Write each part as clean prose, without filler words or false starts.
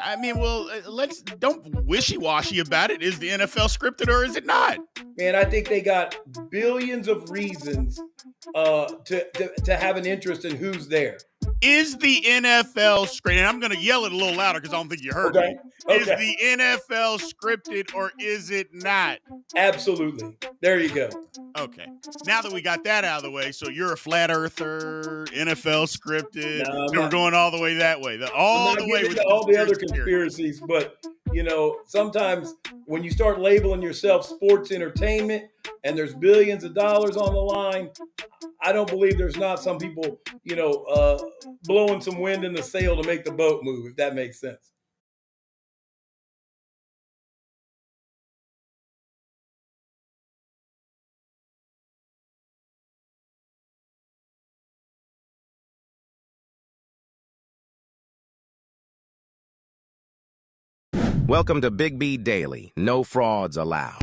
I mean, well, let's don't wishy-washy about it. Is the NFL scripted or is it not? Man, I think they got billions of reasons to have an interest in who's there. Is the NFL scripted? And I'm going to yell it a little louder because I don't think you heard me. Is the NFL scripted or is it not? Absolutely. There you go. Okay. Now that we got that out of the way, so you're a flat earther, NFL scripted. No, I'm and we're not- going all the way that way. I'm All not the way getting with into all the other conspiracy theory. conspiracies, but sometimes when you start labeling yourself sports entertainment and there's billions of dollars on the line, I don't believe there's not some people, blowing some wind in the sail to make the boat move, if that makes sense. Welcome to Big B Daily. No frauds allowed.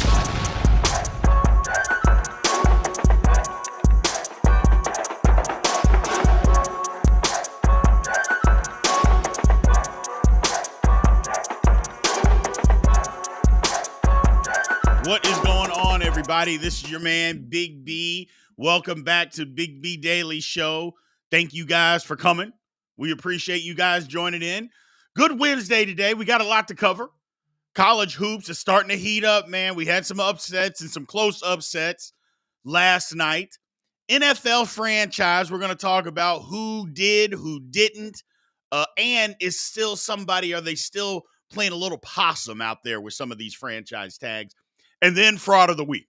What is going on, everybody? This is your man, Big B. Welcome back to Big B Daily Show. Thank you guys for coming. We appreciate you guys joining in. Good Wednesday today. We got a lot to cover. College hoops is starting to heat up, man. We had some upsets and some close upsets last night. NFL franchise, we're going to talk about who did, who didn't, and is still somebody, are they still playing a little possum out there with some of these franchise tags? And then fraud of the week,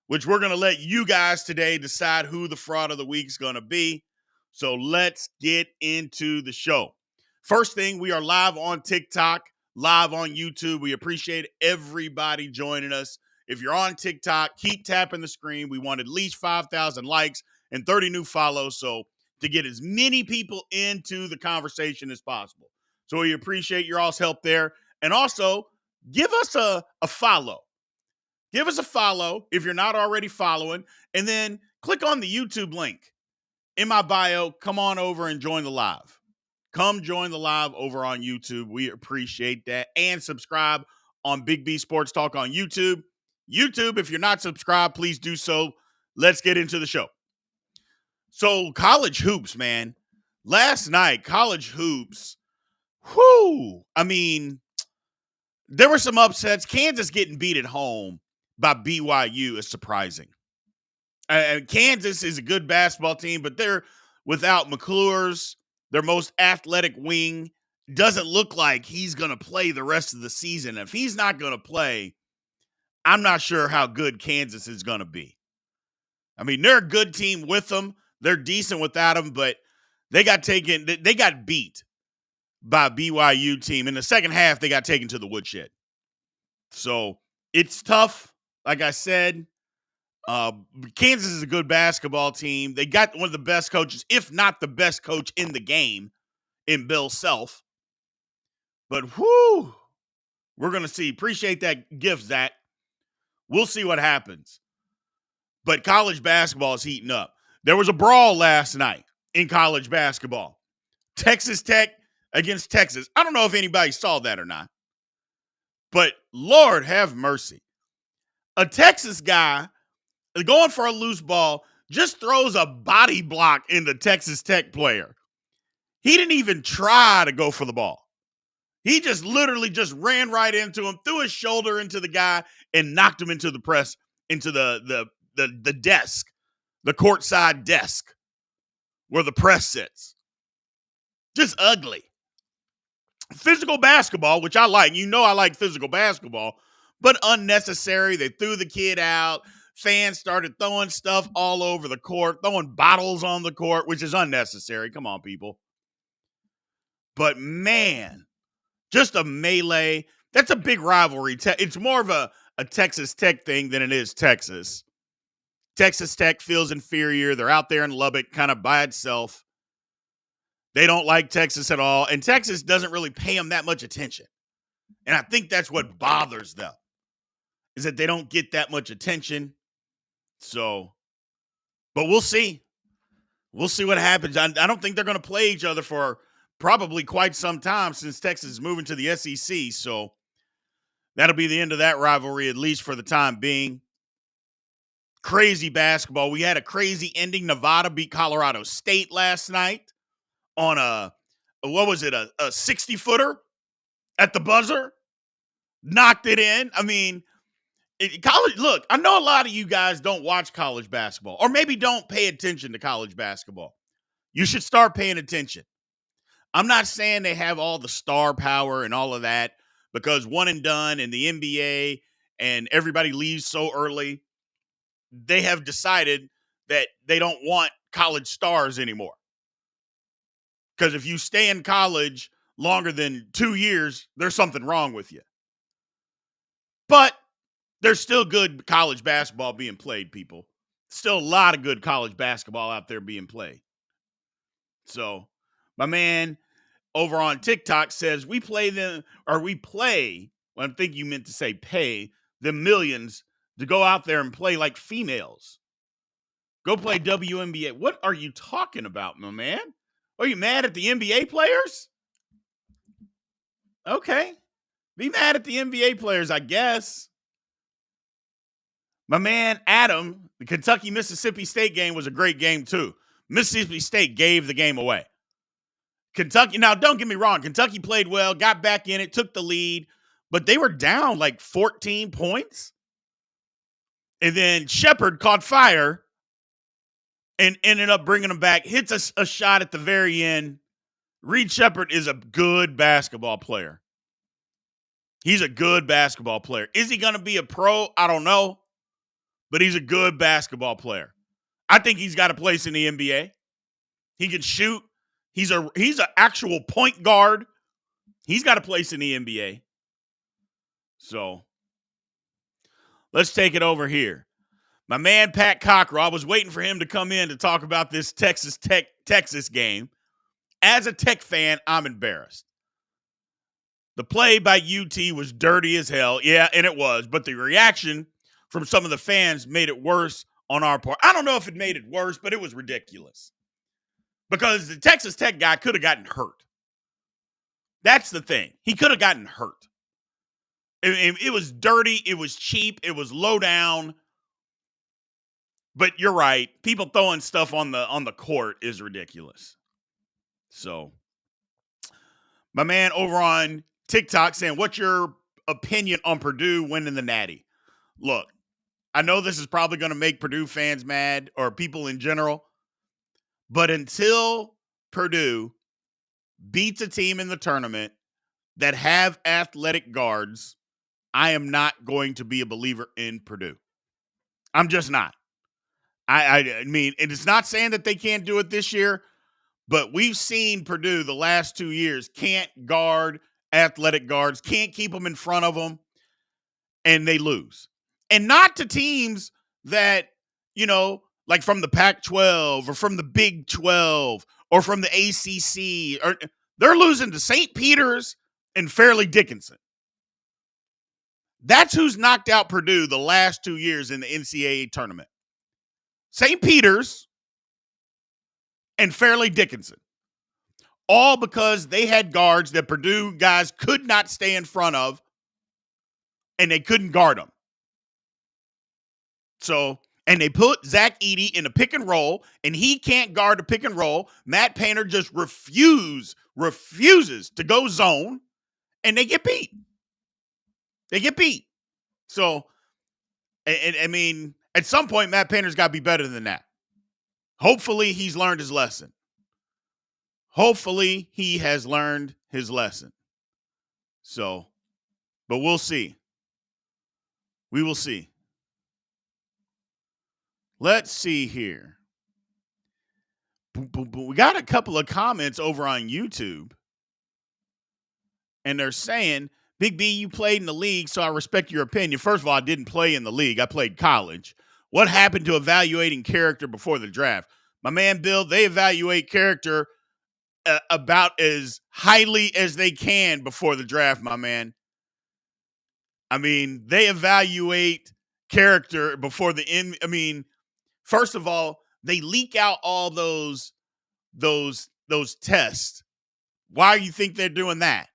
which we're going to let you guys today decide who the fraud of the week is going to be. So let's get into the show. First thing, we are live on TikTok, live on YouTube. We appreciate everybody joining us. If you're on TikTok, keep tapping the screen. We want at least 5,000 likes and 30 new follows, so to get as many people into the conversation as possible. So we appreciate your all's help there. And also, give us a follow. Give us a follow if you're not already following, and then click on the YouTube link in my bio. Come on over and join the live. Come join the live over on YouTube. We appreciate that. And subscribe on Big B Sports Talk on YouTube. YouTube, if you're not subscribed, please do so. Let's get into the show. So, college hoops, man. Last night, college hoops. Whoo! I mean, there were some upsets. Kansas getting beat at home by BYU is surprising. Kansas is a good basketball team, but they're without McClure's, their most athletic wing. Doesn't look like he's going to play the rest of the season. If he's not going to play, I'm not sure how good Kansas is going to be. I mean, they're a good team with them. They're decent without him, but they got beat by a BYU team. In the second half, they got taken to the woodshed. So it's tough. Like I said, Kansas is a good basketball team. They got one of the best coaches, if not the best coach in the game, in Bill Self. But whoo, we're going to see. Appreciate that gift, Zach. We'll see what happens. But college basketball is heating up. There was a brawl last night in college basketball. Texas Tech against Texas. I don't know if anybody saw that or not. But Lord have mercy. A Texas guy going for a loose ball just throws a body block in the Texas Tech player. He didn't even try to go for the ball. He just literally just ran right into him, threw his shoulder into the guy, and knocked him into the press, into the desk, the courtside desk where the press sits. Just ugly. Physical basketball, which I like. You know I like physical basketball, but unnecessary. They threw the kid out. Fans started throwing stuff all over the court, throwing bottles on the court, which is unnecessary. Come on, people. But man, just a melee. That's a big rivalry. It's more of a Texas Tech thing than it is Texas. Texas Tech feels inferior. They're out there in Lubbock kind of by itself. They don't like Texas at all. And Texas doesn't really pay them that much attention. And I think that's what bothers them, is that they don't get that much attention. So, but we'll see. We'll see what happens. I don't think they're going to play each other for probably quite some time since Texas is moving to the SEC. So that'll be the end of that rivalry, at least for the time being. Crazy basketball. We had a crazy ending. Nevada beat Colorado State last night on a 60-footer at the buzzer. Knocked it in. I mean, college, look, I know a lot of you guys don't watch college basketball or maybe don't pay attention to college basketball. You should start paying attention. I'm not saying they have all the star power and all of that because one and done in the NBA and everybody leaves so early. They have decided that they don't want college stars anymore. Because if you stay in college longer than 2 years, there's something wrong with you. But there's still good college basketball being played, people. Still a lot of good college basketball out there being played. So, my man over on TikTok says we play, well, I think you meant to say pay them millions to go out there and play like females. Go play WNBA. What are you talking about, my man? Are you mad at the NBA players? Okay. Be mad at the NBA players, I guess. My man Adam, the Kentucky-Mississippi State game was a great game too. Mississippi State gave the game away. Kentucky, now don't get me wrong, Kentucky played well, got back in it, took the lead, but they were down like 14 points. And then Shepard caught fire and ended up bringing them back, hits a shot at the very end. Reed Shepard is a good basketball player. He's a good basketball player. Is he going to be a pro? I don't know, but he's a good basketball player. I think he's got a place in the NBA. He can shoot. He's an actual point guard. He's got a place in the NBA. So let's take it over here. My man, Pat Cockrell, I was waiting for him to come in to talk about this Texas game. As a Tech fan, I'm embarrassed. The play by UT was dirty as hell. Yeah, and it was. But the reaction from some of the fans made it worse on our part. I don't know if it made it worse, but it was ridiculous. Because the Texas Tech guy could have gotten hurt. That's the thing. He could have gotten hurt. It was dirty. It was cheap. It was low down. But you're right. People throwing stuff on the court is ridiculous. So, my man over on TikTok saying, what's your opinion on Purdue winning the Natty? Look, I know this is probably going to make Purdue fans mad or people in general. But until Purdue beats a team in the tournament that have athletic guards, I am not going to be a believer in Purdue. I'm just not. I mean, it's not saying that they can't do it this year, but we've seen Purdue the last 2 years can't guard athletic guards, can't keep them in front of them, and they lose. And not to teams that, like from the Pac-12 or from the Big 12 or from the ACC. Or they're losing to St. Peter's and Fairleigh Dickinson. That's who's knocked out Purdue the last 2 years in the NCAA tournament. St. Peter's and Fairleigh Dickinson. All because they had guards that Purdue guys could not stay in front of, and they couldn't guard them. So, and they put Zach Edey in a pick and roll, and he can't guard a pick and roll. Matt Painter just refuses to go zone, and they get beat. So, I mean, at some point, Matt Painter's got to be better than that. Hopefully, he's learned his lesson. Hopefully, he has learned his lesson. So, but we'll see. We will see. Let's see here. We got a couple of comments over on YouTube. And they're saying, Big B, you played in the league, so I respect your opinion. First of all, I didn't play in the league. I played college. What happened to evaluating character before the draft? My man, Bill, they evaluate character about as highly as they can before the draft, my man. I mean, they evaluate character before the end. I mean, first of all, they leak out all those tests Why do you think they're doing that?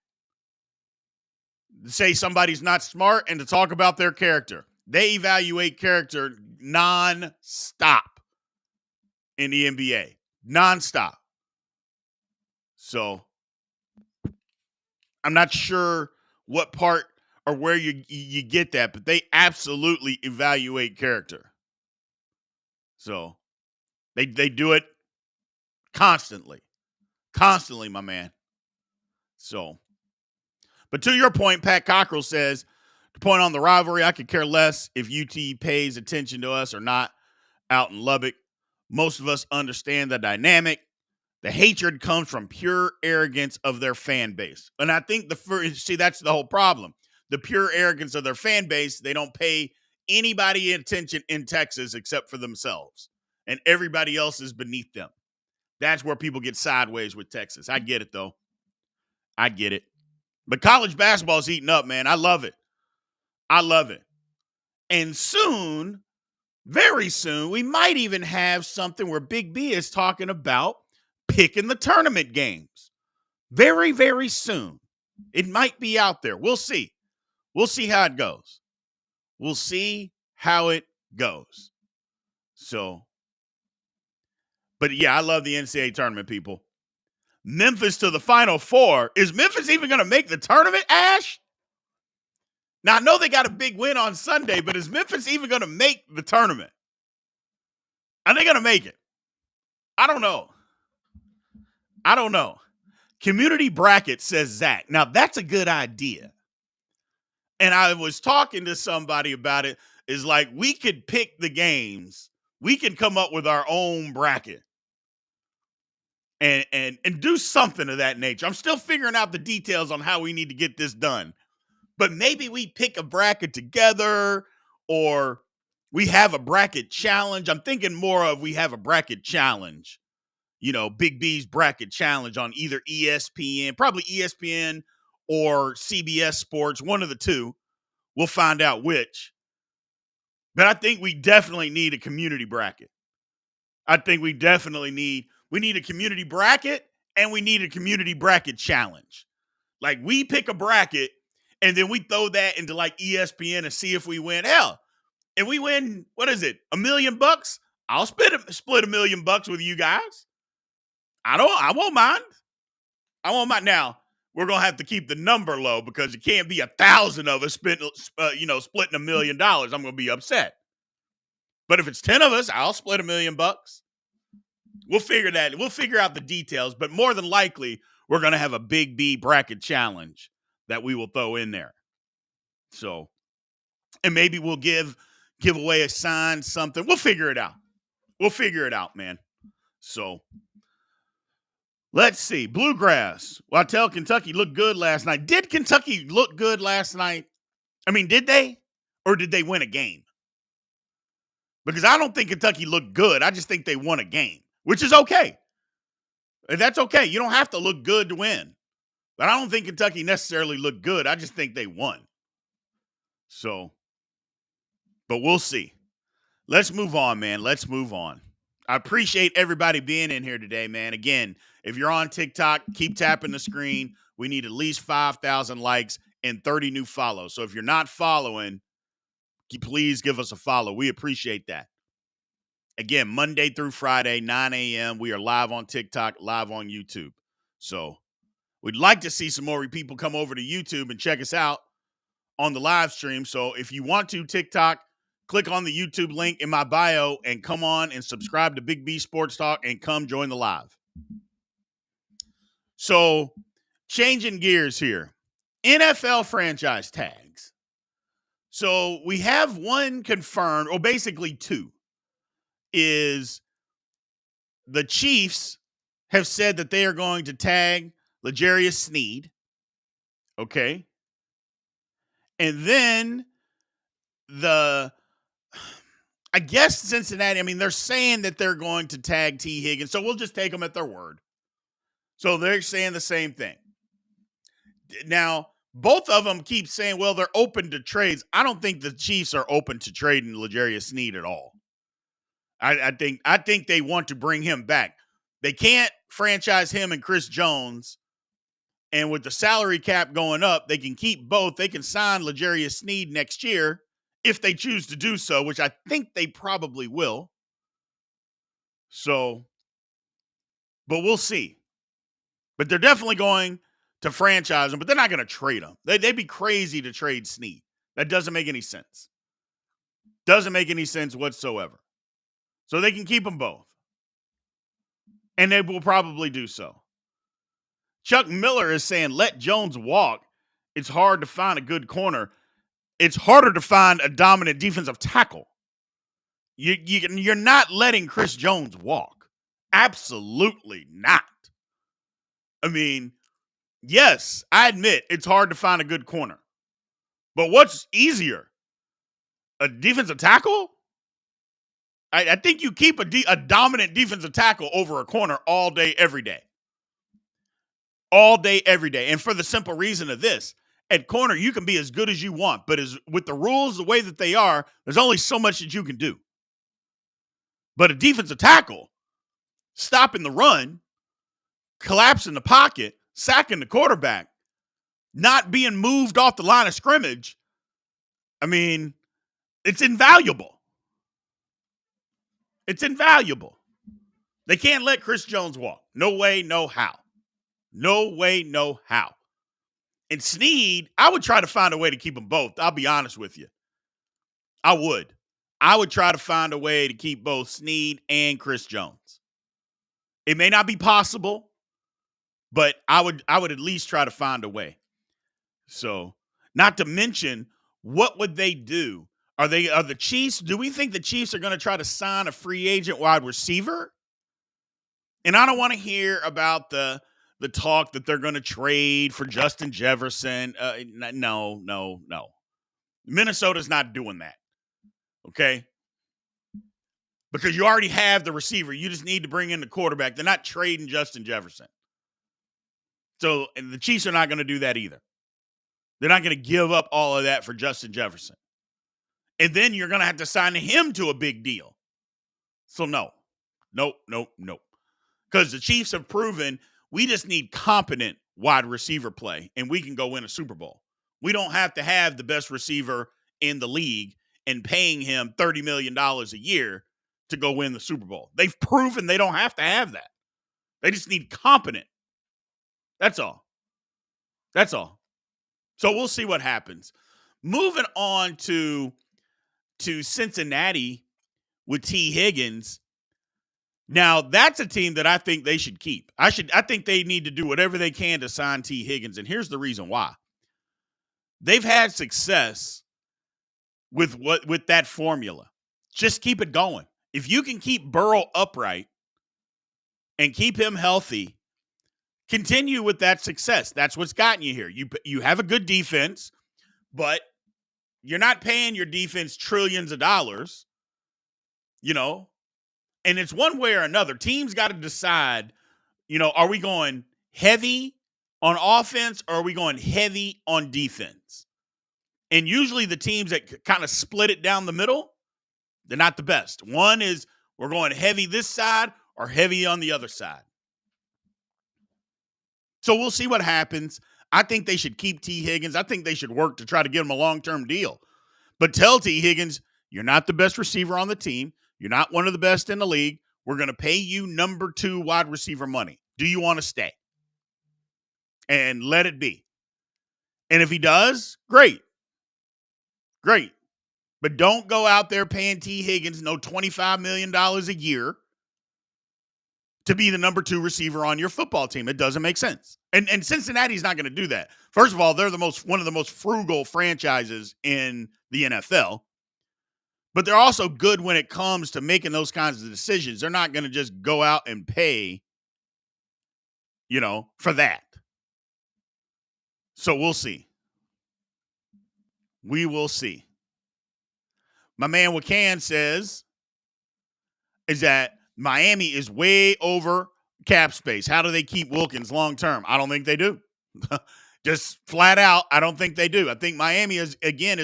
To say somebody's not smart and to talk about their character. They evaluate character non-stop in the NBA. Non-stop. So I'm not sure what part or where you get that, but they absolutely evaluate character. So they do it constantly. Constantly, my man. So, but to your point, Pat Cockrell says, to point on the rivalry, I could care less if UT pays attention to us or not out in Lubbock. Most of us understand the dynamic. The hatred comes from pure arrogance of their fan base. And I think that's the whole problem. The pure arrogance of their fan base, they don't pay anybody attention in Texas except for themselves. And everybody else is beneath them. That's where people get sideways with Texas. I get it, though. I get it. But college basketball is eating up, man. I love it. I love it. And soon, very soon, we might even have something where Big B is talking about picking the tournament games. Very, very soon. It might be out there. We'll see. We'll see how it goes. We'll see how it goes. So, but yeah, I love the NCAA tournament, people. Memphis to the Final Four. Is Memphis even going to make the tournament, Ash? Now, I know they got a big win on Sunday, but is Memphis even going to make the tournament? Are they going to make it? I don't know. I don't know. Community bracket, says Zach. Now, that's a good idea. And I was talking to somebody about it. Is like, we could pick the games. We can come up with our own bracket. And do something of that nature. I'm still figuring out the details on how we need to get this done. But maybe we pick a bracket together, or we have a bracket challenge. I'm thinking more of we have a bracket challenge. You know, Big B's bracket challenge on either ESPN, probably ESPN or CBS Sports, one of the two. We'll find out which. But I think we definitely need a community bracket. I think we definitely need a community bracket, and we need a community bracket challenge. Like, we pick a bracket, and then we throw that into like ESPN and see if we win. Hell, if we win, what is it, $1 million? I'll split $1 million with you guys. I won't mind. I won't mind. Now, we're gonna have to keep the number low because it can't be 1,000 of us splitting $1 million. I'm gonna be upset. But if it's 10 of us, I'll split $1 million. We'll figure that. We'll figure out the details. But more than likely, we're gonna have a Big B bracket challenge that we will throw in there. So, and maybe we'll give away a sign, something. We'll figure it out. We'll figure it out, man. So, let's see. Bluegrass. Waddell, Kentucky looked good last night. Did Kentucky look good last night? I mean, did they? Or did they win a game? Because I don't think Kentucky looked good. I just think they won a game, which is okay. And that's okay. You don't have to look good to win. But I don't think Kentucky necessarily looked good. I just think they won. So, but we'll see. Let's move on, man. Let's move on. I appreciate everybody being in here today, man. Again, if you're on TikTok, keep tapping the screen. We need at least 5,000 likes and 30 new follows. So if you're not following, please give us a follow. We appreciate that. Again, Monday through Friday, 9 a.m. We are live on TikTok, live on YouTube. So we'd like to see some more people come over to YouTube and check us out on the live stream. So if you want to, TikTok, click on the YouTube link in my bio and come on and subscribe to Big B Sports Talk and come join the live. So changing gears here. NFL franchise tags. So we have one confirmed, or basically two, is the Chiefs have said that they are going to tag L'Jarius Sneed. Okay. And then I guess Cincinnati, I mean, they're saying that they're going to tag T. Higgins, so we'll just take them at their word. So they're saying the same thing. Now, both of them keep saying, well, they're open to trades. I don't think the Chiefs are open to trading L'Jarius Sneed at all. I think they want to bring him back. They can't franchise him and Chris Jones And with the salary cap going up, they can keep both. They can sign L'Jarius Sneed next year if they choose to do so, which I think they probably will. So, but we'll see. But they're definitely going to franchise him, but they're not going to trade him. They'd be crazy to trade Sneed. That doesn't make any sense. Doesn't make any sense whatsoever. So they can keep them both. And they will probably do so. Chuck Miller is saying, let Jones walk. It's hard to find a good corner. It's harder to find a dominant defensive tackle. You're not letting Chris Jones walk. Absolutely not. I mean, yes, I admit it's hard to find a good corner. But what's easier? A defensive tackle? I think you keep a dominant defensive tackle over a corner all day, every day. All day, every day. And for the simple reason of this, at corner, you can be as good as you want, but with the rules the way that they are, there's only so much that you can do. But a defensive tackle, stopping the run, collapsing the pocket, sacking the quarterback, not being moved off the line of scrimmage, I mean, it's invaluable. It's invaluable. They can't let Chris Jones walk. No way, no how. No way, no how. And Sneed, I would try to find a way to keep them both. I'll be honest with you. I would. I would try to find a way to keep both Sneed and Chris Jones. It may not be possible, but I would at least try to find a way. So, not to mention, what would they do? Are the Chiefs, do we think the Chiefs are going to try to sign a free agent wide receiver? And I don't want to hear about the talk that they're going to trade for Justin Jefferson. No. Minnesota's not doing that. Okay? Because you already have the receiver. You just need to bring in the quarterback. They're not trading Justin Jefferson. So, and the Chiefs are not going to do that either. They're not going to give up all of that for Justin Jefferson. And then you're going to have to sign him to a big deal. So no. Because the Chiefs have proven we just need competent wide receiver play, and we can go win a Super Bowl. We don't have to have the best receiver in the league and paying him $30 million a year to go win the Super Bowl. They've proven they don't have to have that. They just need competent. That's all. So we'll see what happens. Moving on to Cincinnati with T. Higgins. Now, that's a team that I think they should keep. I think they need to do whatever they can to sign T. Higgins, and here's the reason why. They've had success with that formula. Just keep it going. If you can keep Burrow upright and keep him healthy, continue with that success. That's what's gotten you here. You have a good defense, but you're not paying your defense trillions of dollars, and it's one way or another. Teams got to decide, are we going heavy on offense or are we going heavy on defense? And usually the teams that kind of split it down the middle, they're not the best. One is we're going heavy this side or heavy on the other side. So we'll see what happens. I think they should keep T. Higgins. I think they should work to try to get him a long-term deal. But tell T. Higgins, you're not the best receiver on the team. You're not one of the best in the league. We're going to pay you number 2 wide receiver money. Do you want to stay? And let it be. And if he does, great. But don't go out there paying T. Higgins $25 million a year to be the number 2 receiver on your football team. It doesn't make sense. And Cincinnati's not going to do that. First of all, they're one of the most frugal franchises in the NFL. But they're also good when it comes to making those kinds of decisions. They're not going to just go out and pay, for that. So we'll see. We will see. My man Wakan says is that Miami is way over cap space. How do they keep Wilkins long term? I don't think they do. Just flat out, I don't think they do. I think Miami is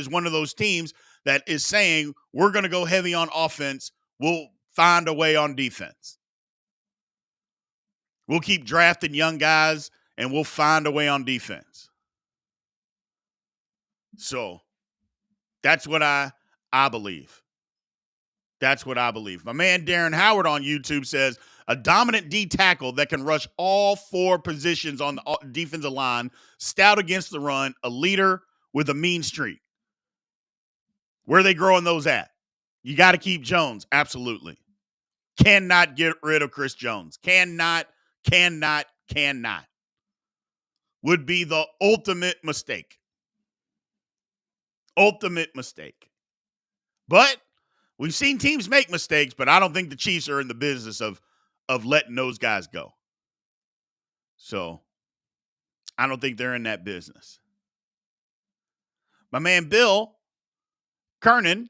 one of those teams that is saying we're going to go heavy on offense. We'll find a way on defense. We'll keep drafting young guys and we'll find a way on defense. So that's what I believe. That's what I believe. My man Darren Howard on YouTube says, a dominant D tackle that can rush all 4 positions on the defensive line, stout against the run, a leader with a mean streak. Where are they growing those at? You got to keep Jones. Absolutely. Cannot get rid of Chris Jones. Cannot. Would be the ultimate mistake. Ultimate mistake. But we've seen teams make mistakes, but I don't think the Chiefs are in the business of letting those guys go. So I don't think they're in that business. My man Bill Kernan,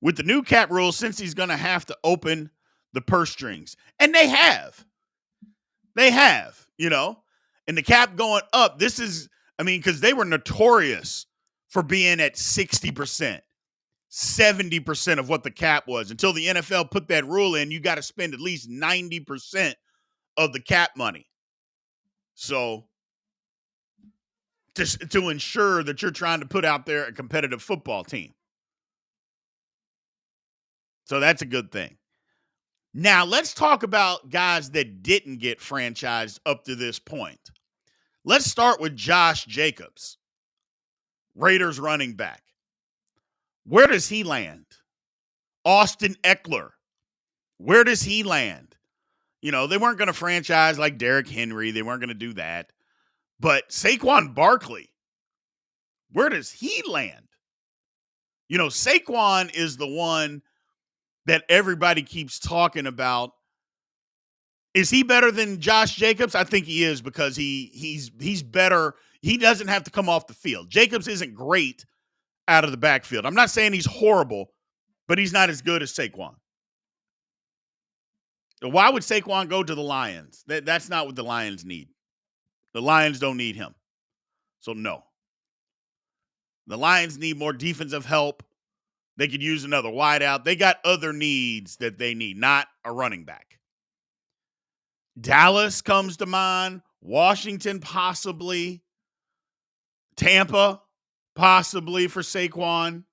with the new cap rule, since he's going to have to open the purse strings. And they have. And the cap going up. This is, because they were notorious for being at 60%. 70% of what the cap was. Until the NFL put that rule in, you got to spend at least 90% of the cap money. So to ensure that you're trying to put out there a competitive football team. So that's a good thing. Now let's talk about guys that didn't get franchised up to this point. Let's start with Josh Jacobs, Raiders running back. Where does he land? Austin Eckler, where does he land? They weren't going to franchise like Derrick Henry. They weren't going to do that. But Saquon Barkley, where does he land? Saquon is the one that everybody keeps talking about. Is he better than Josh Jacobs? I think he is, because he's better. He doesn't have to come off the field. Jacobs isn't great out of the backfield. I'm not saying he's horrible, but he's not as good as Saquon. Why would Saquon go to the Lions? That's not what the Lions need. The Lions don't need him. So no. The Lions need more defensive help. They could use another wideout. They got other needs that they need, not a running back. Dallas comes to mind. Washington, possibly. Tampa, possibly for Saquon.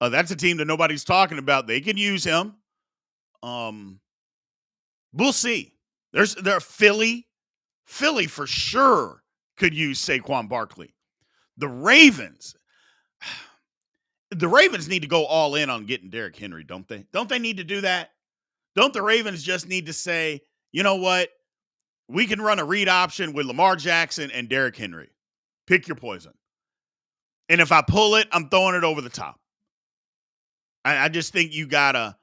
That's a team that nobody's talking about. They could use him. We'll see. There Philly for sure could use Saquon Barkley. The Ravens need to go all in on getting Derrick Henry, don't they? Don't they need to do that? Don't the Ravens just need to say, you know what? We can run a read option with Lamar Jackson and Derrick Henry. Pick your poison. And if I pull it, I'm throwing it over the top. I just think you've got to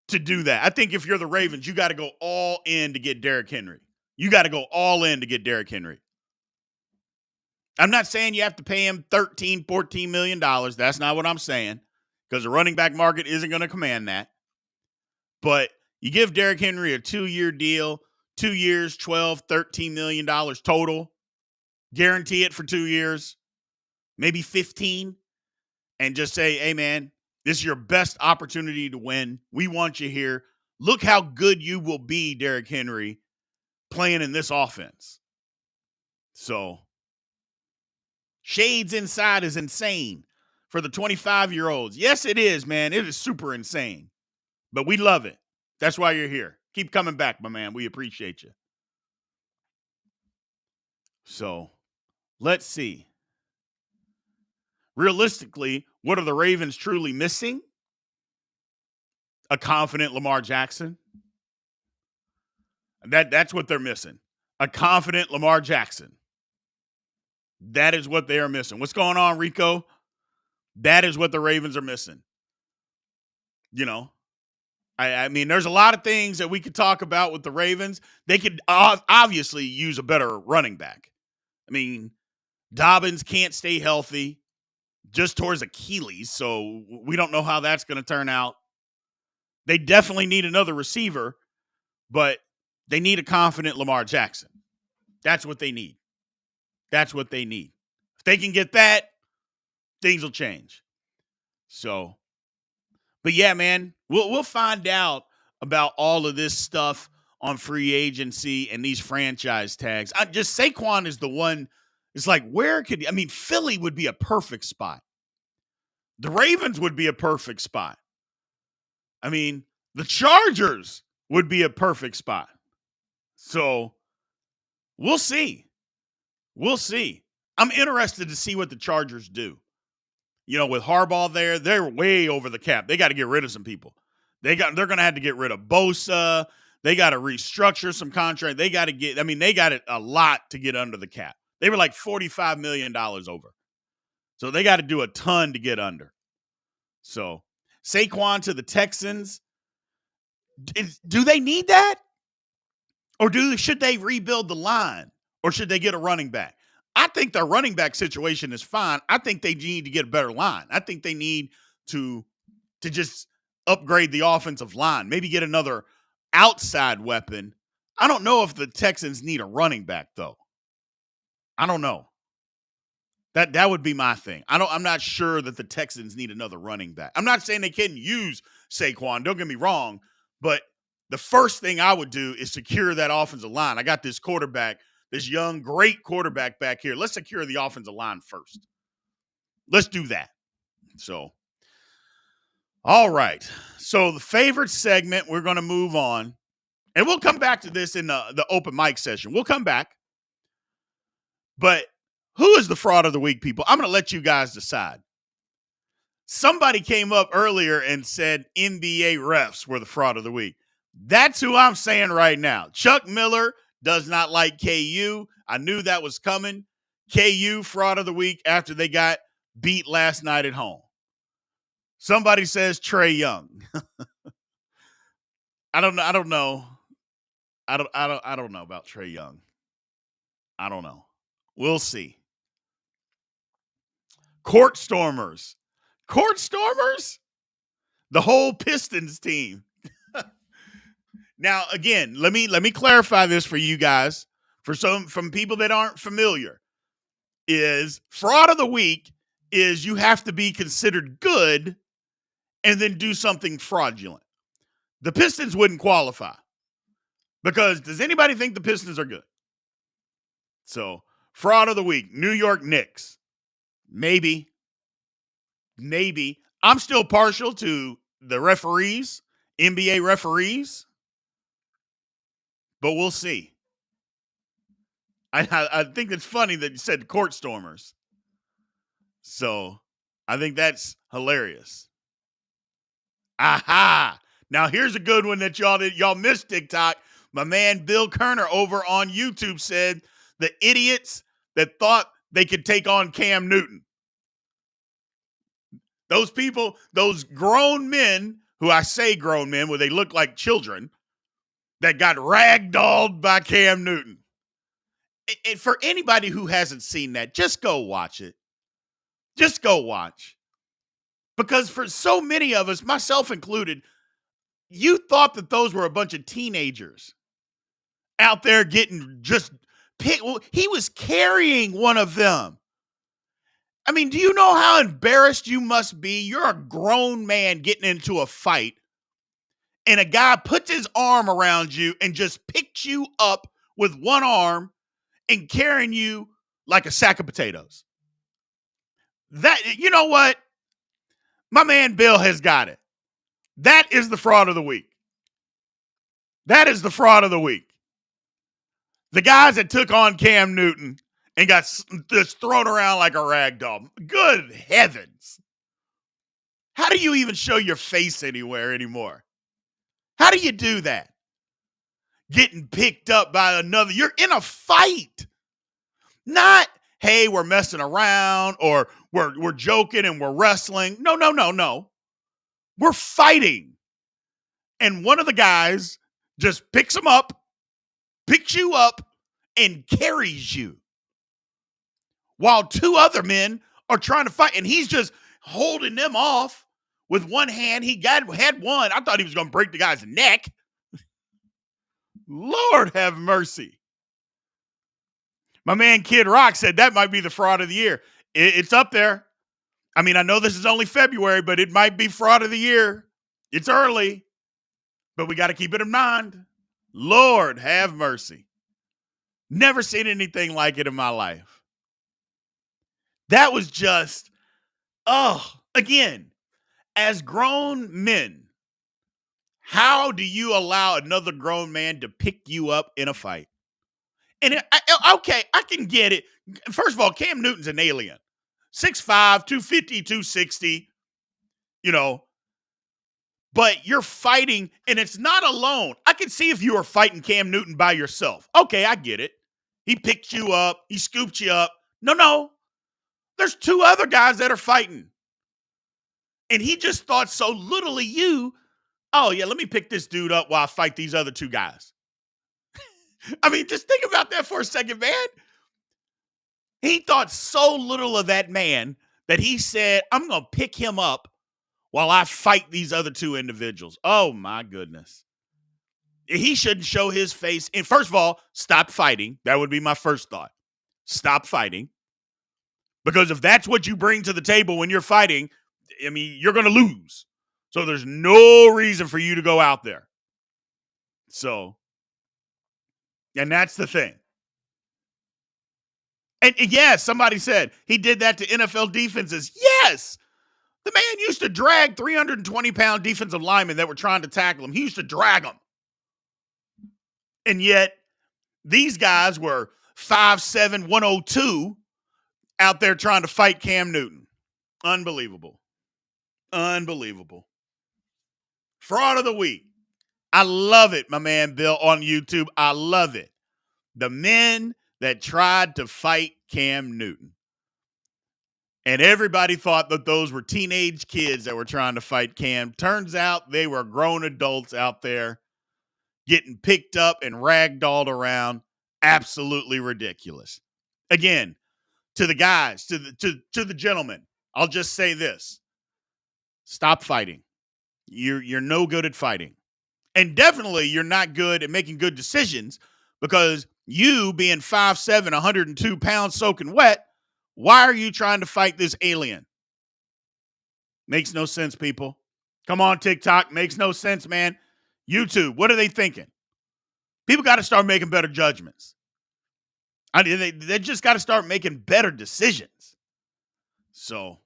do that. I think if you're the Ravens, you got to go all in to get Derrick Henry. You got to go all in to get Derrick Henry. I'm not saying you have to pay him $13, $14 million. That's not what I'm saying, because the running back market isn't going to command that. But you give Derrick Henry a 2-year deal, 2 years, $12, $13 million total. Guarantee it for 2 years, maybe 15, and just say, hey, man, this is your best opportunity to win. We want you here. Look how good you will be, Derrick Henry, playing in this offense. So, shades inside is insane for the 25-year-olds. Yes, it is, man. It is super insane. But we love it. That's why you're here. Keep coming back, my man. We appreciate you. So, let's see. Realistically, what are the Ravens truly missing? A confident Lamar Jackson. That's what they're missing. A confident Lamar Jackson. That is what they are missing. What's going on, Rico? That is what the Ravens are missing. I mean, there's a lot of things that we could talk about with the Ravens. They could obviously use a better running back. I mean, Dobbins can't stay healthy, just towards Achilles, so we don't know how that's going to turn out. They definitely need another receiver, but they need a confident Lamar Jackson. That's what they need. That's what they need. If they can get that, things will change. So, but yeah, man, we'll find out about all of this stuff on free agency and these franchise tags. Just Saquon is the one. It's like, Philly would be a perfect spot. The Ravens would be a perfect spot. I mean, the Chargers would be a perfect spot. So we'll see. We'll see. I'm interested to see what the Chargers do. With Harbaugh there, they're way over the cap. They got to get rid of some people. They're going to have to get rid of Bosa. They got to restructure some contract. They got a lot to get under the cap. They were like $45 million over. So they got to do a ton to get under. So Saquon to the Texans. Do they need that? Or should they rebuild the line? Or should they get a running back? I think their running back situation is fine. I think they need to get a better line. I think they need to just upgrade the offensive line. Maybe get another outside weapon. I don't know if the Texans need a running back, though. I don't know. That would be my thing. I'm not sure that the Texans need another running back. I'm not saying they couldn't use Saquon. Don't get me wrong. But the first thing I would do is secure that offensive line. I got this quarterback, this young, great quarterback back here. Let's secure the offensive line first. Let's do that. So, all right. So the favorite segment, we're going to move on. And we'll come back to this in the open mic session. We'll come back. But who is the fraud of the week, people? I'm going to let you guys decide. Somebody came up earlier and said NBA refs were the fraud of the week. That's who I'm saying right now. Chuck Miller does not like KU. I knew that was coming. KU fraud of the week after they got beat last night at home. Somebody says Trae Young. I don't know. I don't know about Trae Young. I don't know. We'll see. Court stormers. The whole Pistons team. Now, again, let me clarify this for you guys. From people that aren't familiar, is fraud of the week is you have to be considered good and then do something fraudulent. The Pistons wouldn't qualify because does anybody think the Pistons are good? So, fraud of the week, New York Knicks. Maybe. I'm still partial to the referees, NBA referees, but we'll see. I think it's funny that you said court stormers. So I think that's hilarious. Aha! Now here's a good one that y'all missed TikTok. My man Bill Kerner over on YouTube said the idiots that thought they could take on Cam Newton. Those people, those grown men, who I say grown men, where they look like children, that got ragdolled by Cam Newton. And for anybody who hasn't seen that, just go watch it. Just go watch. Because for so many of us, myself included, you thought that those were a bunch of teenagers out there getting just picked. Well, he was carrying one of them. I mean, do you know how embarrassed you must be? You're a grown man getting into a fight, and a guy puts his arm around you and just picks you up with one arm and carrying you like a sack of potatoes. That, you know what? My man Bill has got it. That is the fraud of the week. That is the fraud of the week. The guys that took on Cam Newton and got just thrown around like a rag doll. Good heavens. How do you even show your face anywhere anymore? How do you do that? Getting picked up by another. You're in a fight. Not, hey, we're messing around or we're joking and we're wrestling. No. We're fighting. And one of the guys just picks you up, and carries you. While two other men are trying to fight, and he's just holding them off with one hand. He had one. I thought he was going to break the guy's neck. Lord have mercy. My man Kid Rock said that might be the fraud of the year. It's up there. I mean, I know this is only February, but it might be fraud of the year. It's early, but we got to keep it in mind. Lord have mercy. Never seen anything like it in my life. That was just, again, as grown men, how do you allow another grown man to pick you up in a fight? And okay, I can get it. First of all, Cam Newton's an alien. 6'5", 250, 260, you know, but you're fighting, and it's not alone. I can see if you were fighting Cam Newton by yourself. Okay, I get it. He picked you up. He scooped you up. No. There's two other guys that are fighting. And he just thought so little of you. Oh, yeah, let me pick this dude up while I fight these other two guys. I mean, just think about that for a second, man. He thought so little of that man that he said, I'm going to pick him up while I fight these other two individuals. Oh, my goodness. He shouldn't show his face. And first of all, stop fighting. That would be my first thought. Stop fighting. Because if that's what you bring to the table when you're fighting, I mean, you're going to lose. So there's no reason for you to go out there. So, and that's the thing. And yeah, somebody said he did that to NFL defenses. Yes. The man used to drag 320-pound defensive linemen that were trying to tackle him. He used to drag them. And yet, these guys were 5'7", 102 out there trying to fight Cam Newton. Unbelievable. Unbelievable. Fraud of the week. I love it, my man Bill on YouTube. I love it. The men that tried to fight Cam Newton. And everybody thought that those were teenage kids that were trying to fight Cam. Turns out they were grown adults out there getting picked up and ragdolled around. Absolutely ridiculous. Again, to the guys, to the gentlemen, I'll just say this. Stop fighting. You're no good at fighting. And definitely you're not good at making good decisions, because you being 5'7", 102 pounds soaking wet, why are you trying to fight this alien? Makes no sense, people. Come on, TikTok. Makes no sense, man. YouTube, what are they thinking? People got to start making better judgments. They just got to start making better decisions. So,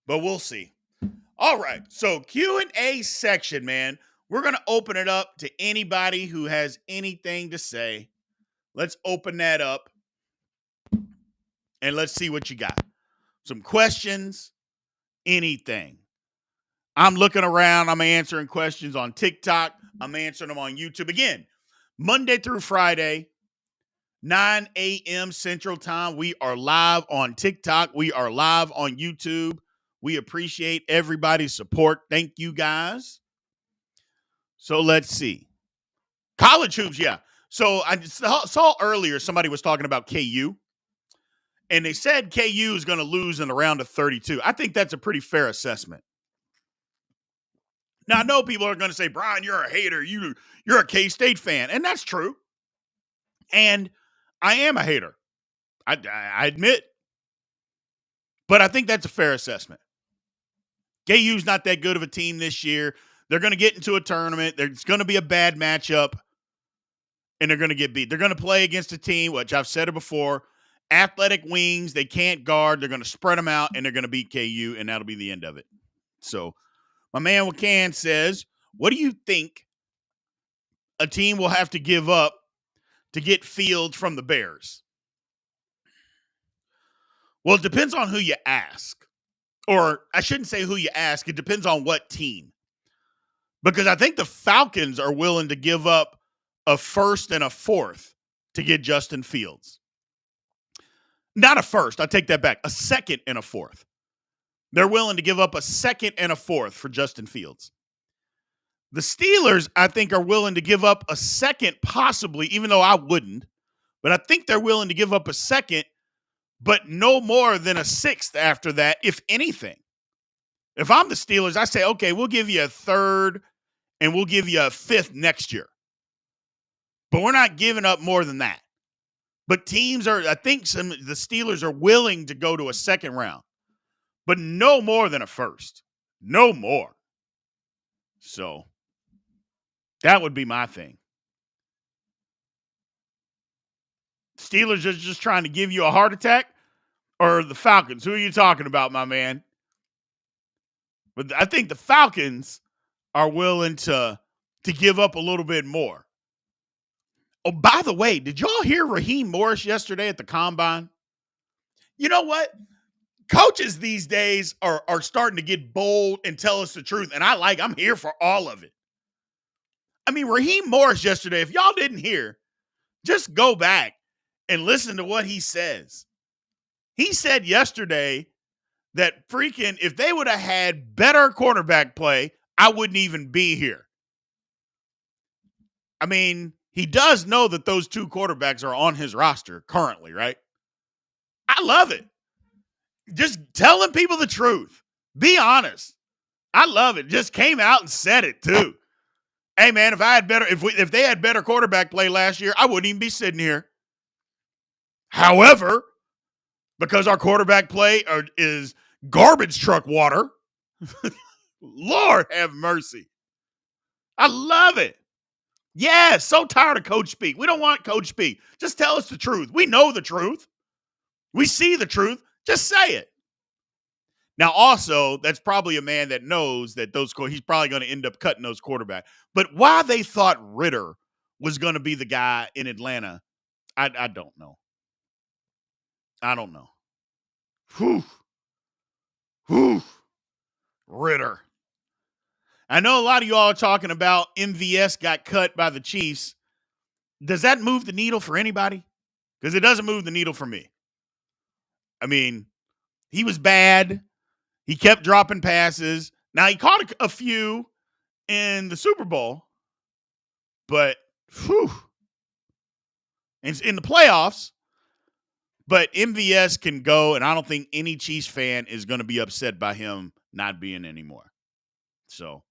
but we'll see. All right, so Q&A section, man. We're going to open it up to anybody who has anything to say. Let's open that up, and let's see what you got. Some questions, anything. I'm looking around. I'm answering questions on TikTok. I'm answering them on YouTube. Again, Monday through Friday, 9 a.m. Central Time. We are live on TikTok. We are live on YouTube. We appreciate everybody's support. Thank you, guys. So let's see. College hoops, yeah. So I saw earlier somebody was talking about KU, and they said KU is going to lose in the round of 32. I think that's a pretty fair assessment. Now, I know people are going to say, Brien, you're a hater. You're a K-State fan, and that's true. And I am a hater. I admit. But I think that's a fair assessment. KU's not that good of a team this year. They're going to get into a tournament. There's going to be a bad matchup, and they're going to get beat. They're going to play against a team, which I've said it before, athletic wings. They can't guard. They're going to spread them out, and they're going to beat KU, and that'll be the end of it. So my man Wakan says, what do you think a team will have to give up to get Fields from the Bears? Well, it depends on who you ask. Or I shouldn't say who you ask. It depends on what team. Because I think the Falcons are willing to give up a first and a fourth to get Justin Fields. Not a first. I take that back. A second and a fourth. They're willing to give up a second and a fourth for Justin Fields. The Steelers, I think, are willing to give up a second, possibly, even though I wouldn't. But I think they're willing to give up a second, but no more than a sixth after that, if anything. If I'm the Steelers, I say, okay, we'll give you a third and we'll give you a fifth next year. But we're not giving up more than that. But teams are, I think the Steelers are willing to go to a second round, but no more than a first. No more. So that would be my thing. Steelers are just trying to give you a heart attack, or the Falcons? Who are you talking about, my man? But I think the Falcons are willing to give up a little bit more. Oh, by the way, did y'all hear Raheem Morris yesterday at the Combine? You know what? Coaches these days are starting to get bold and tell us the truth, and I'm here for all of it. I mean, Raheem Morris yesterday, if y'all didn't hear, just go back and listen to what he says. He said yesterday that freaking if they would have had better quarterback play, I wouldn't even be here. I mean, he does know that those two quarterbacks are on his roster currently, right? I love it. Just telling people the truth. Be honest. I love it. Just came out and said it too. Hey man, if they had better quarterback play last year, I wouldn't even be sitting here. However, because our quarterback play is garbage truck water, Lord have mercy. I love it. Yeah, so tired of coach speak. We don't want coach speak. Just tell us the truth. We know the truth. We see the truth. Just say it. Now, also, that's probably a man that knows that he's probably going to end up cutting those quarterbacks. But why they thought Ritter was going to be the guy in Atlanta, I don't know. I don't know. Whew. Ritter. I know a lot of y'all are talking about MVS got cut by the Chiefs. Does that move the needle for anybody? Because it doesn't move the needle for me. I mean, he was bad. He kept dropping passes. Now, he caught a few in the Super Bowl, but in the playoffs. But MVS can go, and I don't think any Chiefs fan is going to be upset by him not being anymore. So,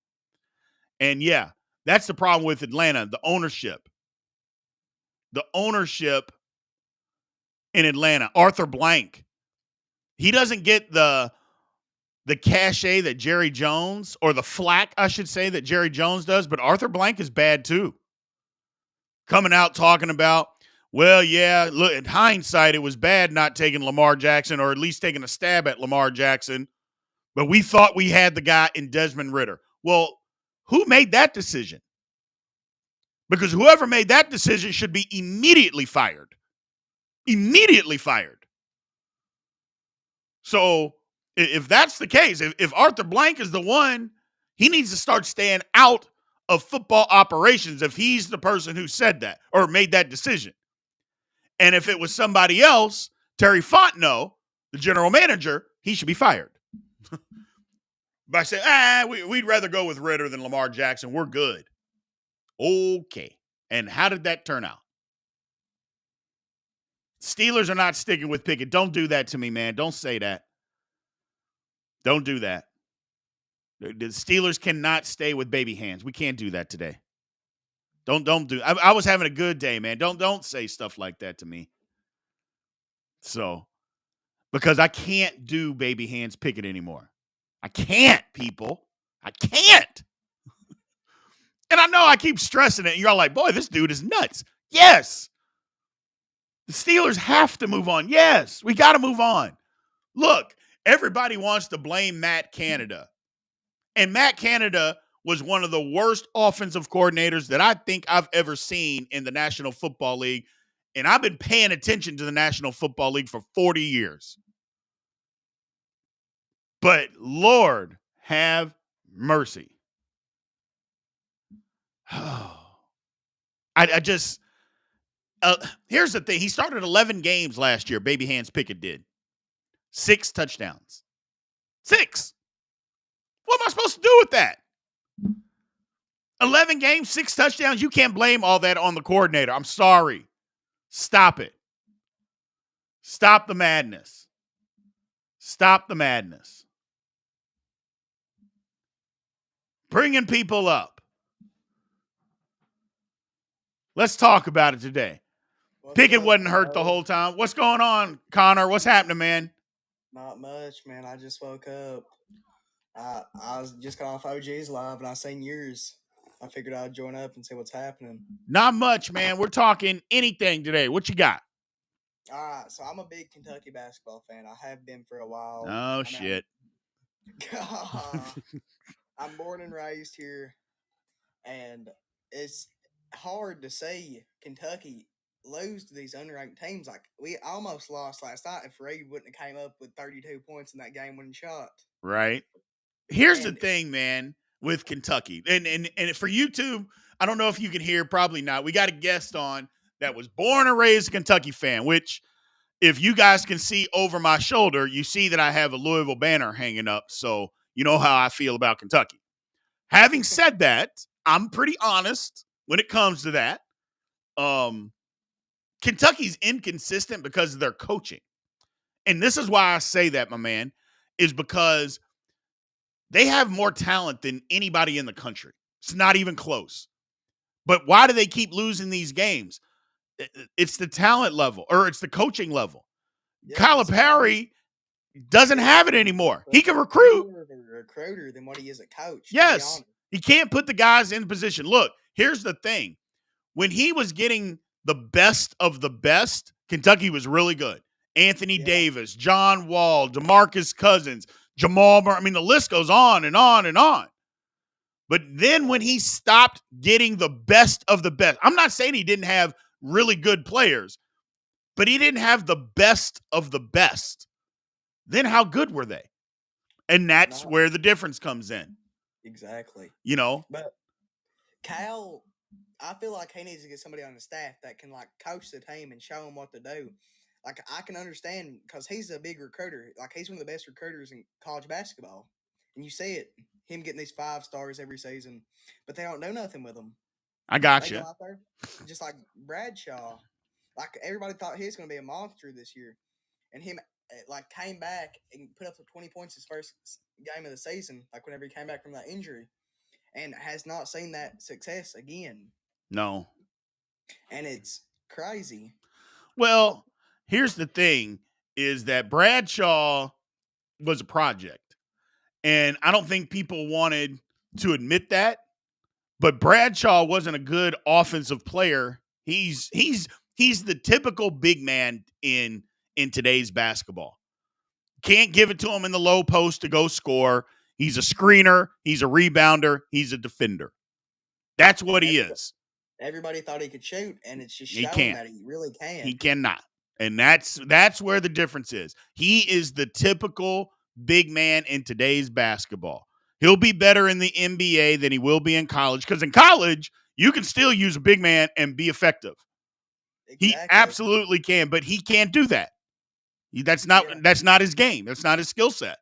and yeah, that's the problem with Atlanta, the ownership. The ownership in Atlanta, Arthur Blank, he doesn't get the cachet that Jerry Jones, or the flack, I should say, that Jerry Jones does, but Arthur Blank is bad too. Coming out talking about, well, yeah, look, in hindsight, it was bad not taking Lamar Jackson, or at least taking a stab at Lamar Jackson, but we thought we had the guy in Desmond Ridder. Well, who made that decision? Because whoever made that decision should be immediately fired. Immediately fired. So if that's the case, if Arthur Blank is the one, he needs to start staying out of football operations if he's the person who said that or made that decision. And if it was somebody else, Terry Fontenot, the general manager, he should be fired. By saying, we'd rather go with Ridder than Lamar Jackson. We're good. Okay. And how did that turn out? Steelers are not sticking with Pickett. Don't do that to me, man. Don't say that. Don't do that. The Steelers cannot stay with baby hands. We can't do that today. Don't do. I was having a good day, man. Don't say stuff like that to me. So, because I can't do baby hands Pickett anymore. I can't, people. I can't. And I know I keep stressing it. And you're all like, boy, this dude is nuts. Yes. The Steelers have to move on. Yes, we got to move on. Look, everybody wants to blame Matt Canada. And Matt Canada was one of the worst offensive coordinators that I think I've ever seen in the National Football League. And I've been paying attention to the National Football League for 40 years. But Lord have mercy. I just, here's the thing. He started 11 games last year, Baby Hands Pickett did. 6 touchdowns. 6. What am I supposed to do with that? 11 games, 6 touchdowns. You can't blame all that on the coordinator. I'm sorry. Stop it. Stop the madness. Stop the madness. Bringing people up. Let's talk about it today. Pickett wasn't hurt the whole time. What's going on, Connor? What's happening, man? Not much, man. I just woke up. I was just got off OG's live, and I seen yours. I figured I'd join up and see what's happening. Not much, man. We're talking anything today. What you got? All right, so I'm a big Kentucky basketball fan. I have been for a while. Oh, I mean, shit. I'm born and raised here, and it's hard to see Kentucky lose to these unranked teams. Like we almost lost last night if Reed wouldn't have came up with 32 points in that game-winning shot. Right. Here's the And thing, man, with Kentucky. And for you too, I don't know if you can hear, probably not. We got a guest on that was born and raised a Kentucky fan, which if you guys can see over my shoulder, you see that I have a Louisville banner hanging up. So you know how I feel about Kentucky. Having said that, I'm pretty honest when it comes to that. Kentucky's inconsistent because of their coaching. And this is why I say that, my man, is because they have more talent than anybody in the country. It's not even close. But why do they keep losing these games? It's the talent level, or it's the coaching level. yeah, Calipari doesn't have it anymore. He can recruit. He's more of a recruiter than what he is a coach. To be Yes. honest. He can't put the guys in position. Look, here's the thing. When he was getting the best of the best, Kentucky was really good. Anthony Davis, John Wall, DeMarcus Cousins, Jamal Murray. I mean, the list goes on and on and on. But then when he stopped getting the best of the best, I'm not saying he didn't have really good players, but he didn't have the best of the best. Then how good were they? And that's where the difference comes in. Exactly. You know? But Cal, I feel like he needs to get somebody on the staff that can like coach the team and show them what to do. Like I can understand because he's a big recruiter. Like he's one of the best recruiters in college basketball, and you see it, him getting these 5 stars every season, but they don't do nothing with them. I got They you. go out there, just like Bradshaw. Like everybody thought he was going to be a monster this year, and him like came back and put up 20 points his first game of the season. Like whenever he came back from that injury, and has not seen that success again. No. And it's crazy. Well, here's the thing is that Bradshaw was a project. And I don't think people wanted to admit that. But Bradshaw wasn't a good offensive player. He's the typical big man in today's basketball. Can't give it to him in the low post to go score. He's a screener. He's a rebounder. He's a defender. That's what he is. Everybody thought he could shoot, and it's just He showing can't. that he really can. He cannot. And that's where the difference is. He is the typical big man in today's basketball. He'll be better in the NBA than he will be in college, because in college, you can still use a big man and be effective. Exactly. He absolutely can, but he can't do that. That's not his game. That's not his skill set.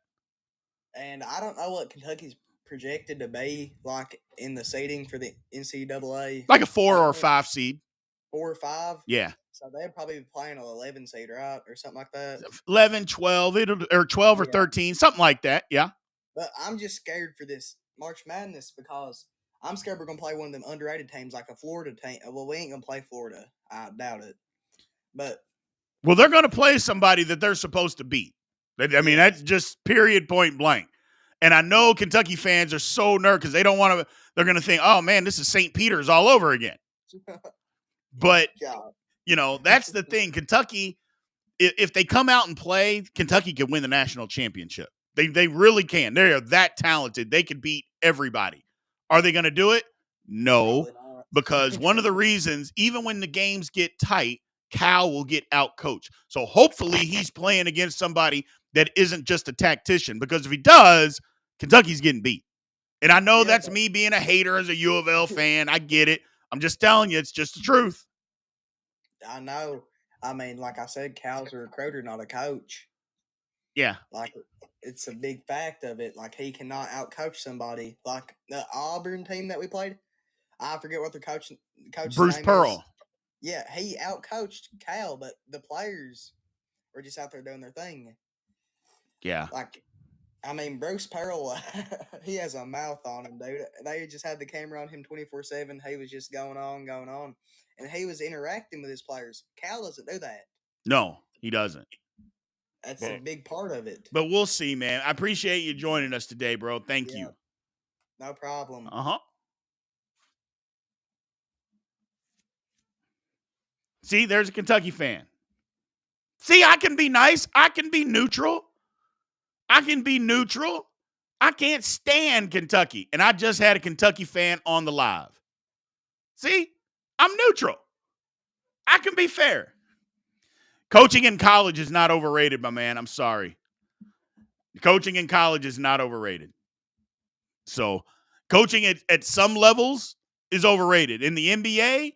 And I don't know what Kentucky's projected to be like in the seeding for the NCAA. Like a 4 or 5 seed. 4 or 5? Yeah. So they'd probably be playing an 11 seed, right? Or something like that. 11, 12, or 12 or 13, something like that. Yeah. But I'm just scared for this March Madness because I'm scared we're going to play one of them underrated teams like a Florida team. Well, we ain't going to play Florida. I doubt it. But well, they're going to play somebody that they're supposed to beat. I mean, that's just period, point blank. And I know Kentucky fans are so nervous because they don't want to. They're going to think, oh, man, this is St. Peter's all over again. But, you know, that's the thing. Kentucky, if they come out and play, Kentucky can win the national championship. They really can. They are that talented. They can beat everybody. Are they going to do it? No, because one of the reasons, even when the games get tight, Cal will get out-coached. So hopefully he's playing against somebody that isn't just a tactician, because if he does, Kentucky's getting beat. And I know that's me being a hater as a U of L fan. I get it. I'm just telling you, it's just the truth. I know. I mean, like I said, Cal's a recruiter, not a coach. Yeah. Like, it's a big fact of it. Like, he cannot out-coach somebody. Like, the Auburn team that we played, I forget what their coach's Bruce name Pearl. is. Yeah, he out-coached Cal, but the players were just out there doing their thing. Yeah. Like, I mean, Bruce Pearl, he has a mouth on him, dude. They just had the camera on him 24/7. He was just going on. And he was interacting with his players. Cal doesn't do that. No, he doesn't. That's a big part of it. But we'll see, man. I appreciate you joining us today, bro. Thank you. No problem. Uh-huh. See, there's a Kentucky fan. See, I can be nice. I can be neutral. I can't stand Kentucky. And I just had a Kentucky fan on the live. See, I'm neutral. I can be fair. Coaching in college is not overrated, my man. I'm sorry. Coaching in college is not overrated. So coaching at some levels is overrated. In the NBA,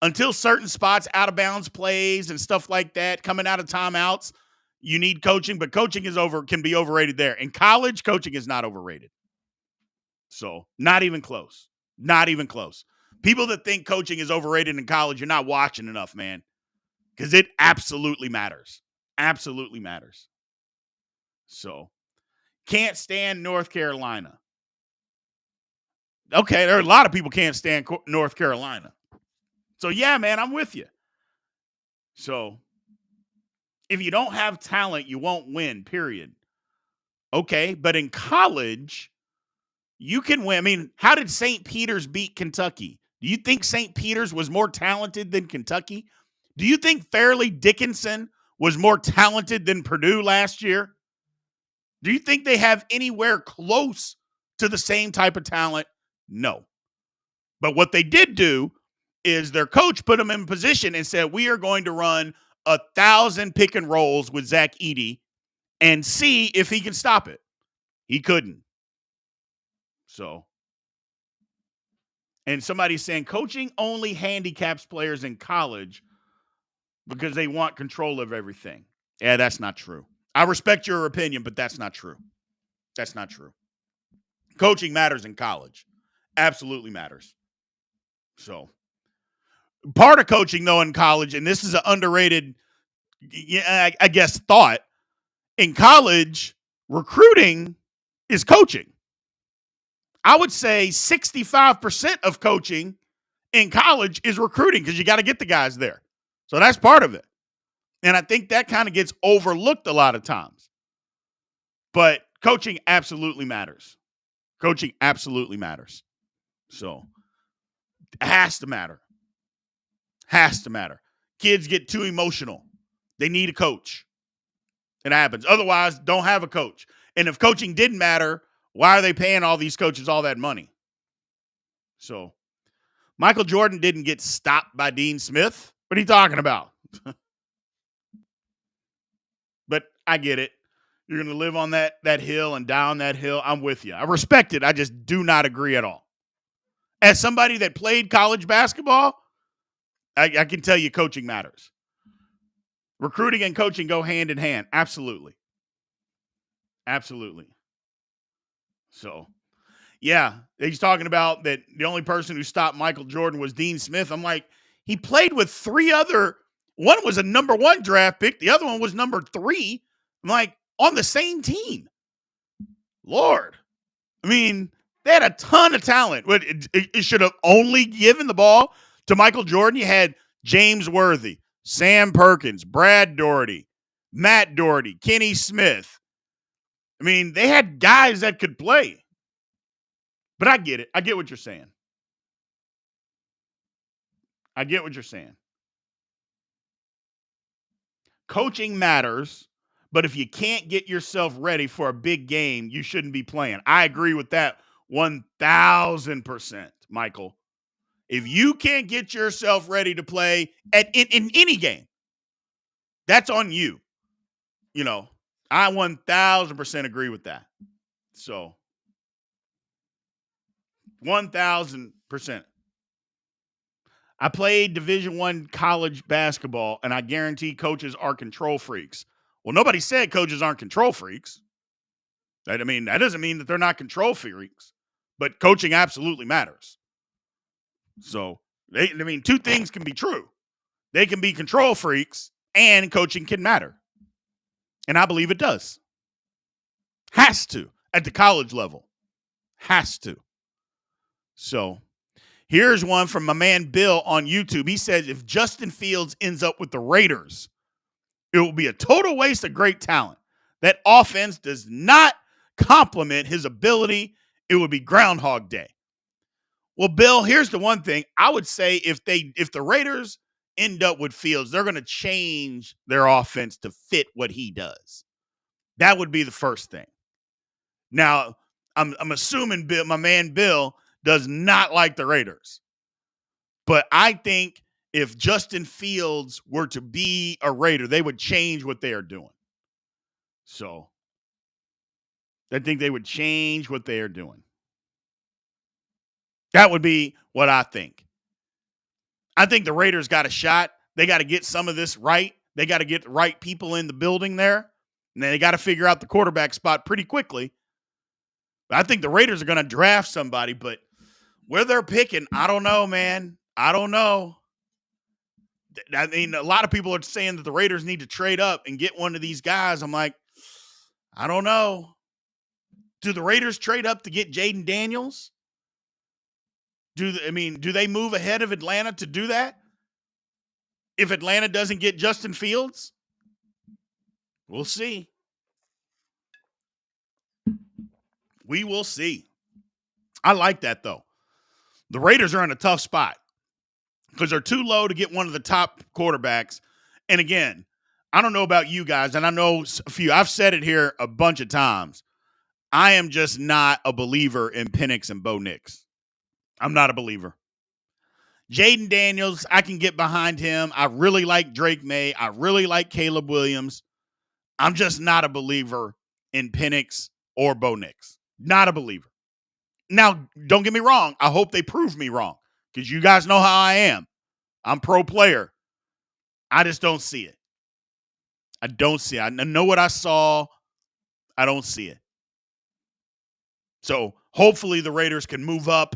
until certain spots, out of bounds plays and stuff like that, coming out of timeouts, you need coaching, but coaching can be overrated there. In college, coaching is not overrated. So not even close. Not even close. People that think coaching is overrated in college, you're not watching enough, man. Because it absolutely matters. Absolutely matters. So can't stand North Carolina. Okay, there are a lot of people can't stand North Carolina. So yeah, man, I'm with you. So if you don't have talent, you won't win, period. Okay, but in college, you can win. I mean, how did St. Peter's beat Kentucky? Do you think St. Peter's was more talented than Kentucky? Do you think Fairleigh Dickinson was more talented than Purdue last year? Do you think they have anywhere close to the same type of talent? No. But what they did do is their coach put them in position and said, we are going to run 1,000 pick and rolls with Zach Edey and see if he can stop it. He couldn't. So, and somebody's saying coaching only handicaps players in college because they want control of everything. Yeah, that's not true. I respect your opinion, but that's not true. That's not true. Coaching matters in college. Absolutely matters. So, part of coaching, though, in college, and this is an underrated, I guess, thought, in college, recruiting is coaching. I would say 65% of coaching in college is recruiting because you got to get the guys there. So that's part of it. And I think that kind of gets overlooked a lot of times. But coaching absolutely matters. Coaching absolutely matters. So it has to matter. Has to matter. Kids get too emotional. They need a coach. It happens. Otherwise, don't have a coach. And if coaching didn't matter, why are they paying all these coaches all that money? So Michael Jordan didn't get stopped by Dean Smith. What are you talking about? But I get it. You're going to live on that hill and die on that hill. I'm with you. I respect it. I just do not agree at all. As somebody that played college basketball, I can tell you coaching matters. Recruiting and coaching go hand in hand. Absolutely. Absolutely. So, yeah, he's talking about that the only person who stopped Michael Jordan was Dean Smith. I'm like, he played with three other, one was a number 1 draft pick. The other one was number 3. I'm like, on the same team. Lord. I mean, they had a ton of talent. It should have only given the ball to Michael Jordan. You had James Worthy, Sam Perkins, Brad Doherty, Matt Doherty, Kenny Smith. I mean, they had guys that could play. But I get it. I get what you're saying. I get what you're saying. Coaching matters, but if you can't get yourself ready for a big game, you shouldn't be playing. I agree with that 1,000%, Michael. If you can't get yourself ready to play in any game, that's on you. You know, I 1,000% agree with that. So, 1,000%. I played Division I college basketball, and I guarantee coaches are control freaks. Well, nobody said coaches aren't control freaks. That doesn't mean that they're not control freaks, but coaching absolutely matters. So, two things can be true. They can be control freaks, and coaching can matter. And I believe it does. Has to at the college level. Has to. So, here's one from my man Bill on YouTube. He says, if Justin Fields ends up with the Raiders, it will be a total waste of great talent. That offense does not complement his ability. It would be Groundhog Day. Well, Bill, here's the one thing. I would say if the Raiders end up with Fields, they're going to change their offense to fit what he does. That would be the first thing. Now, I'm assuming my man Bill does not like the Raiders. But I think if Justin Fields were to be a Raider, they would change what they are doing. So I think they would change what they are doing. That would be what I think. I think the Raiders got a shot. They got to get some of this right. They got to get the right people in the building there. And then they got to figure out the quarterback spot pretty quickly. I think the Raiders are going to draft somebody, but where they're picking, I don't know, man. I don't know. I mean, a lot of people are saying that the Raiders need to trade up and get one of these guys. I'm like, I don't know. Do the Raiders trade up to get Jaden Daniels? Do they move ahead of Atlanta to do that? If Atlanta doesn't get Justin Fields? We'll see. We will see. I like that, though. The Raiders are in a tough spot because they're too low to get one of the top quarterbacks. And again, I don't know about you guys, and I know a few. I've said it here a bunch of times. I am just not a believer in Penix and Bo Nix. I'm not a believer. Jaden Daniels, I can get behind him. I really like Drake May. I really like Caleb Williams. I'm just not a believer in Penix or Bo Nix. Not a believer. Now, don't get me wrong. I hope they prove me wrong because you guys know how I am. I'm pro player. I just don't see it. I don't see it. I know what I saw. I don't see it. So hopefully the Raiders can move up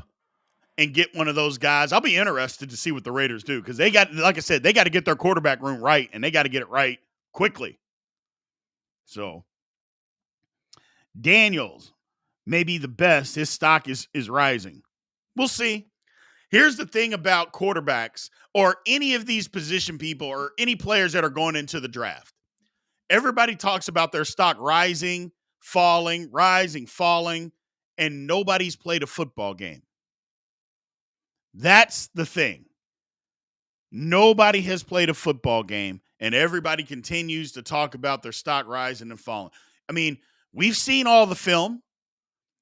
and get one of those guys. I'll be interested to see what the Raiders do because they got, like I said, they got to get their quarterback room right, and they got to get it right quickly. So Daniels may be the best. His stock is rising. We'll see. Here's the thing about quarterbacks or any of these position people or any players that are going into the draft. Everybody talks about their stock rising, falling, and nobody's played a football game. That's the thing. Nobody has played a football game, and everybody continues to talk about their stock rising and falling. I mean, we've seen all the film.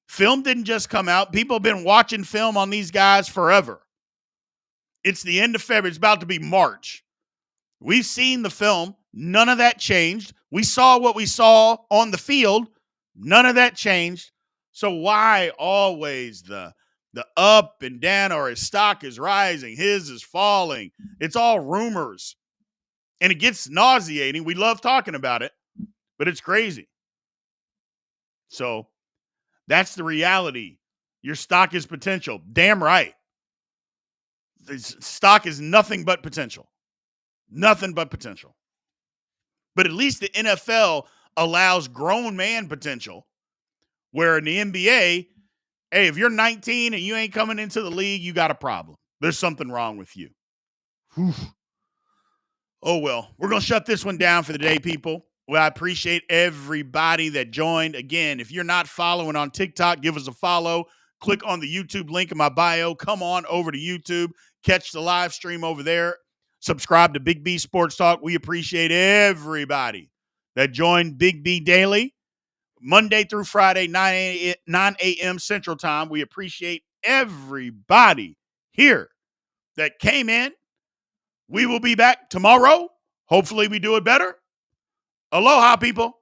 Film didn't just come out. People have been watching film on these guys forever. It's the end of February. It's about to be March. We've seen the film. None of that changed. We saw what we saw on the field. None of that changed. So why always the up and down, or his stock is rising, his is falling? It's all rumors. And it gets nauseating. We love talking about it, but it's crazy. So that's the reality. Your stock is potential. Damn right. This stock is nothing but potential. Nothing but potential. But at least the NFL allows grown man potential, where in the NBA, hey, if you're 19 and you ain't coming into the league, you got a problem. There's something wrong with you. Whew. Oh, well, we're going to shut this one down for the day, people. Well, I appreciate everybody that joined. Again, if you're not following on TikTok, give us a follow. Click on the YouTube link in my bio. Come on over to YouTube. Catch the live stream over there. Subscribe to Big B Sports Talk. We appreciate everybody that joined Big B Daily. Monday through Friday, 9 a.m. Central Time. We appreciate everybody here that came in. We will be back tomorrow. Hopefully we do it better. Aloha, people.